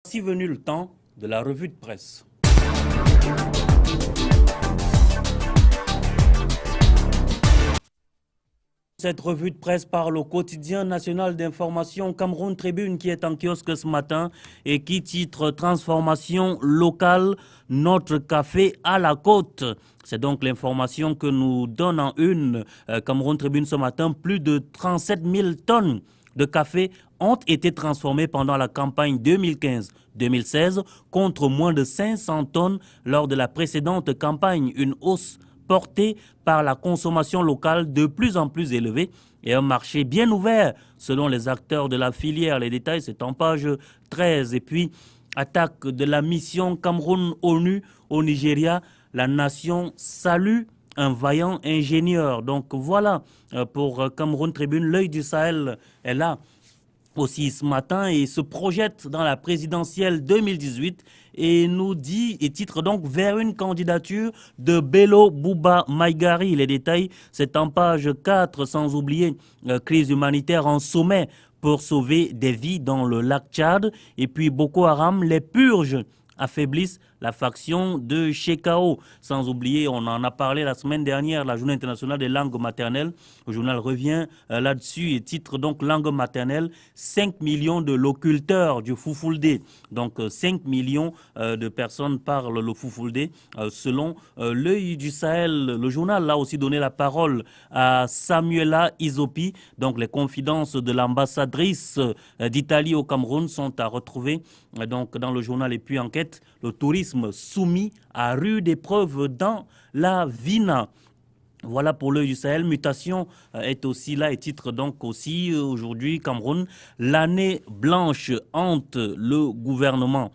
Voici venu le temps de la revue de presse. Cette revue de presse parle au quotidien national d'information Cameroun Tribune qui est en kiosque ce matin et qui titre Transformation locale, notre café à la côte. C'est donc l'information que nous donne en une Cameroun Tribune ce matin. Plus de 37 000 tonnes de café ont été transformées pendant la campagne 2015-2016 contre moins de 500 tonnes lors de la précédente campagne. Une hausse portée par la consommation locale de plus en plus élevée et un marché bien ouvert selon les acteurs de la filière. Les détails, c'est en page 13. Et puis, attaque de la mission Cameroun-ONU au Nigeria. La nation salue un vaillant ingénieur. Donc voilà pour Cameroun Tribune. L'œil du Sahel est là aussi ce matin et se projette dans la présidentielle 2018 et nous dit et titre donc vers une candidature de Bello Bouba Maïgari. Les détails, c'est en page 4, sans oublier crise humanitaire en sommet pour sauver des vies dans le lac Tchad. Et puis Boko Haram, les purges affaiblissent la faction de Chekao. Sans oublier, on en a parlé la semaine dernière, la journée internationale des langues maternelles. Le journal revient là-dessus et titre donc langue maternelle, 5 millions de loculteurs du Foufoulde. Donc 5 millions de personnes parlent le Foufoulde. Selon l'œil du Sahel, le journal a aussi donné la parole à Samuela Isopi. Donc les confidences de l'ambassadrice d'Italie au Cameroun sont à retrouver donc dans le journal. Et puis enquête, le tourisme soumis à rude épreuve dans la Vina. Voilà pour l'œil du Sahel. Mutation est aussi là et titre donc aussi aujourd'hui Cameroun. L'année blanche hante le gouvernement.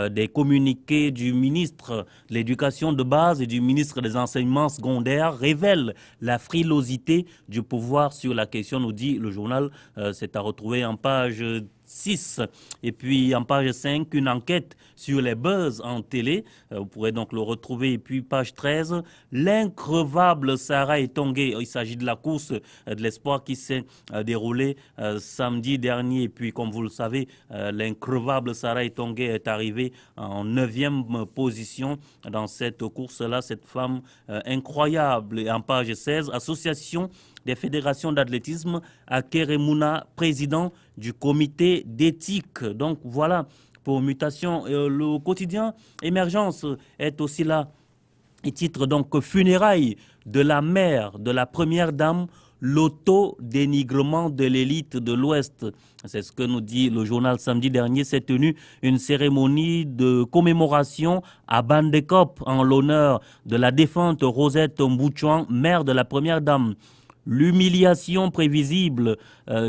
Des communiqués du ministre de l'Éducation de base et du ministre des Enseignements secondaires révèlent la frilosité du pouvoir sur la question, nous dit le journal. C'est à retrouver en page 6. Et puis en page 5, une enquête sur les buzz en télé. Vous pourrez donc le retrouver. Et puis page 13, l'increvable Sarah Etongué. Il s'agit de la course de l'espoir qui s'est déroulée samedi dernier. Et puis comme vous le savez, l'increvable Sarah Etongué est arrivée en 9e position dans cette course-là. Cette femme incroyable. Et en page 16, association des fédérations d'athlétisme à Keremuna, président du comité d'éthique. Donc voilà pour mutation. Le quotidien Émergence est aussi là. Il titre donc funérailles de la mère de la première dame, l'auto-dénigrement de l'élite de l'Ouest. C'est ce que nous dit le journal samedi dernier. S'est tenue une cérémonie de commémoration à Bandekop en l'honneur de la défunte Rosette Mbouchouan, mère de la première dame. L'humiliation prévisible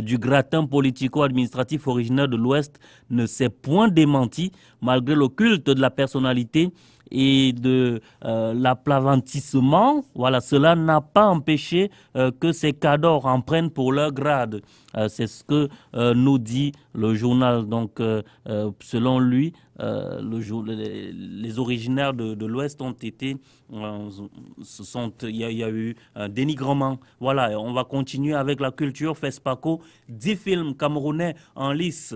du gratin politico-administratif originaire de l'Ouest ne s'est point démentie malgré le culte de la personnalité et de l'aplavantissement. Voilà, cela n'a pas empêché que ces cadors en prennent pour leur grade. C'est ce que nous dit le journal. Donc, selon lui, les originaires de l'Ouest ont été, il y a eu un dénigrement. Voilà, on va continuer avec la culture. FESPACO, 10 films camerounais en lice.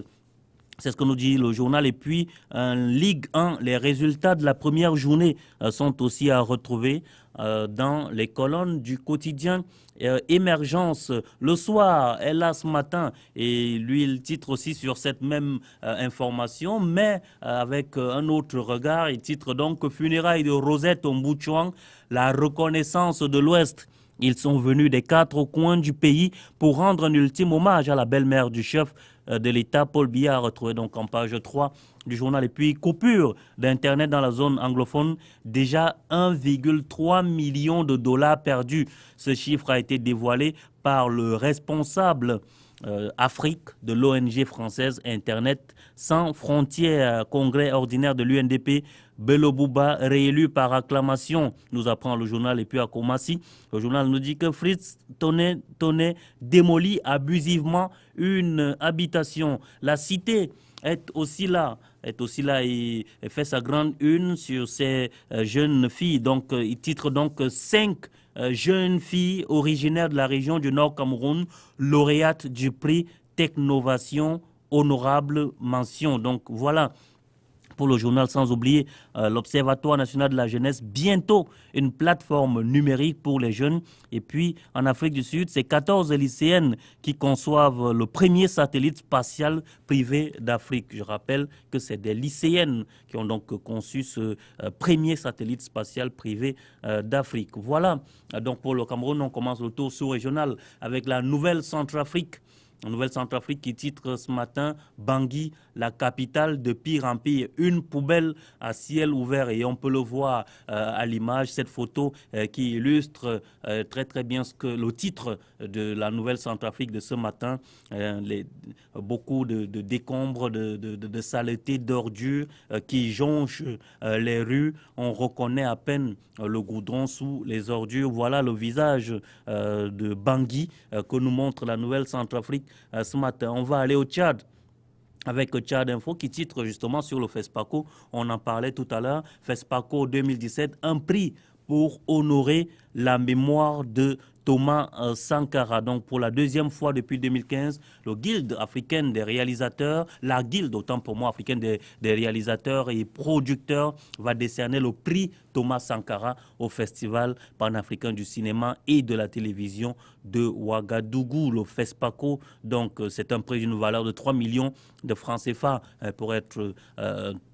C'est ce que nous dit le journal. Et puis, Ligue 1, les résultats de la première journée sont aussi à retrouver dans les colonnes du quotidien Émergence. Le soir est là ce matin et lui, il titre aussi sur cette même information, mais avec un autre regard. Il titre donc Funérailles de Rosette Mbouchouan, la reconnaissance de l'Ouest. Ils sont venus des 4 coins du pays pour rendre un ultime hommage à la belle-mère du chef de l'État, Paul Biya, retrouvé donc en page 3 du journal. Et puis, coupure d'Internet dans la zone anglophone, déjà 1,3 million de dollars perdus. Ce chiffre a été dévoilé par le responsable Afrique de l'ONG française Internet sans frontières, congrès ordinaire de l'UNDP. Bello Bouba, réélu par acclamation, nous apprend le journal. Et puis à Koumassi, le journal nous dit que Fritz Tonnet démolit abusivement une habitation. La cité est aussi là et fait sa grande une sur ces jeunes filles. Donc, il titre donc 5 jeunes filles originaires de la région du Nord Cameroun, lauréates du prix Technovation, honorable mention. Donc voilà pour le journal, sans oublier l'Observatoire national de la jeunesse, bientôt une plateforme numérique pour les jeunes. Et puis, en Afrique du Sud, c'est 14 lycéennes qui conçoivent le premier satellite spatial privé d'Afrique. Je rappelle que c'est des lycéennes qui ont donc conçu ce premier satellite spatial privé d'Afrique. Voilà, donc pour le Cameroun, on commence le tour sous-régional avec la Nouvelle Centrafrique. En Nouvelle-Centrafrique qui titre ce matin Bangui, la capitale de pire en pire. Une poubelle à ciel ouvert et on peut le voir à l'image, cette photo qui illustre très bien le titre de la Nouvelle-Centrafrique de ce matin. Beaucoup de décombres, de saleté, d'ordures qui jonchent les rues. On reconnaît à peine le goudron sous les ordures. Voilà le visage de Bangui que nous montre la Nouvelle-Centrafrique ce matin. On va aller au Tchad avec Tchad Info qui titre justement sur le FESPACO. On en parlait tout à l'heure. FESPACO 2017, un prix pour honorer la mémoire de Thomas Sankara. Donc pour la deuxième fois depuis 2015, le Guilde africaine des réalisateurs, la Guilde autant pour moi africaine des réalisateurs et producteurs va décerner le prix Thomas Sankara au Festival panafricain du cinéma et de la télévision de Ouagadougou, le FESPACO. Donc c'est un prix d'une valeur de 3 millions de francs CFA pour être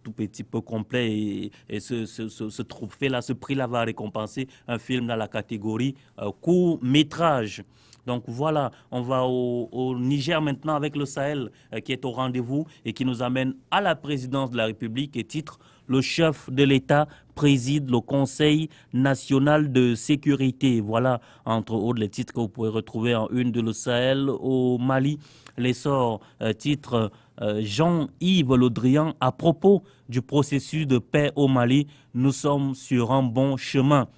tout petit peu complet. Et ce trophée-là, ce prix-là va récompenser un film dans la catégorie court-métrage. Donc voilà, on va au Niger maintenant avec le Sahel qui est au rendez-vous et qui nous amène à la présidence de la République et titre le chef de l'État préside le Conseil national de sécurité. Voilà, entre autres, les titres que vous pouvez retrouver en une de Le Sahel au Mali. L'essor, titre Jean-Yves Le Drian à propos du processus de paix au Mali. Nous sommes sur un bon chemin.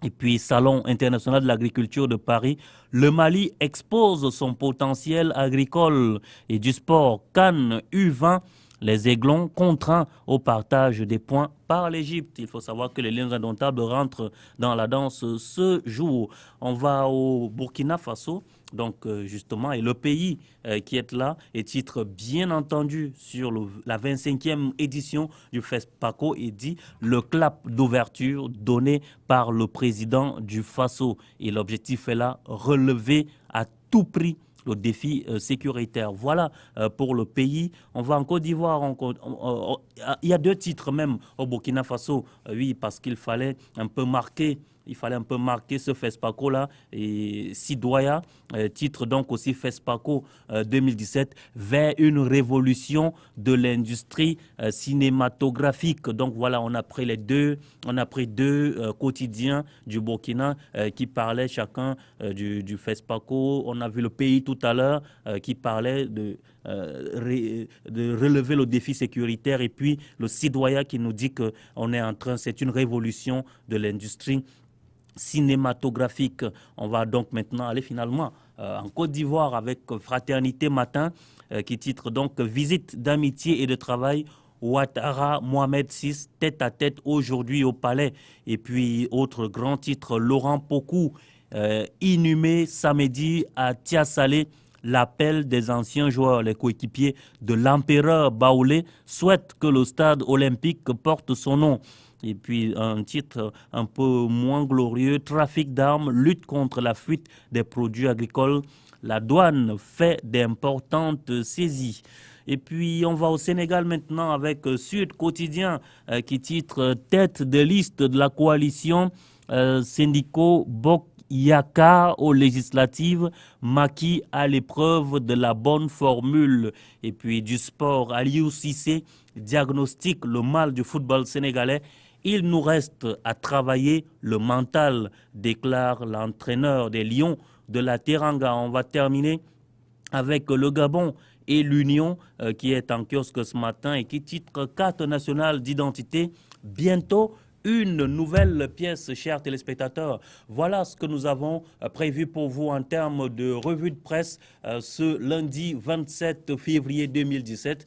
Et puis, Salon international de l'agriculture de Paris, le Mali expose son potentiel agricole et du sport. Cannes U20, les Aiglons contraints au partage des points par l'Égypte. Il faut savoir que les Lions indomptables rentrent dans la danse ce jour. On va au Burkina Faso. Donc justement, et le pays qui est là et titre bien entendu sur la 25e édition du FESPACO et dit le clap d'ouverture donné par le président du Faso. Et l'objectif est là, relever à tout prix le défi sécuritaire. Voilà pour le pays. On va en Côte d'Ivoire. Il y a deux titres même au Burkina Faso. Oui, parce qu'il fallait un peu marquer. Il fallait un peu marquer ce FESPACO-là. Et Sidoya, titre donc aussi FESPACO 2017, vers une révolution de l'industrie cinématographique. Donc voilà, on a pris deux quotidiens du Burkina qui parlaient chacun du FESPACO. On a vu le pays tout à l'heure qui parlait de relever le défi sécuritaire et puis le Sidoya qui nous dit que c'est une révolution de l'industrie cinématographique. On va donc maintenant aller finalement en Côte d'Ivoire avec Fraternité Matin qui titre donc Visite d'amitié et de travail Ouattara Mohamed VI tête à tête aujourd'hui au palais. Et puis autre grand titre, Laurent Pokou inhumé samedi à Tiasalé. L'appel des anciens joueurs, les coéquipiers de l'empereur Baoulé, souhaitent que le stade olympique porte son nom. Et puis un titre un peu moins glorieux, trafic d'armes, lutte contre la fuite des produits agricoles. La douane fait d'importantes saisies. Et puis on va au Sénégal maintenant avec Sud Quotidien qui titre tête de liste de la coalition syndicaux Bok Yaka aux législatives, Macky à l'épreuve de la bonne formule. Et puis du sport, Aliou Cissé diagnostique le mal du football sénégalais. Il nous reste à travailler le mental, déclare l'entraîneur des Lions de la Teranga. On va terminer avec le Gabon et l'Union qui est en kiosque ce matin et qui titre carte nationale d'identité. Bientôt, une nouvelle pièce, chers téléspectateurs. Voilà ce que nous avons prévu pour vous en termes de revue de presse ce lundi 27 février 2017.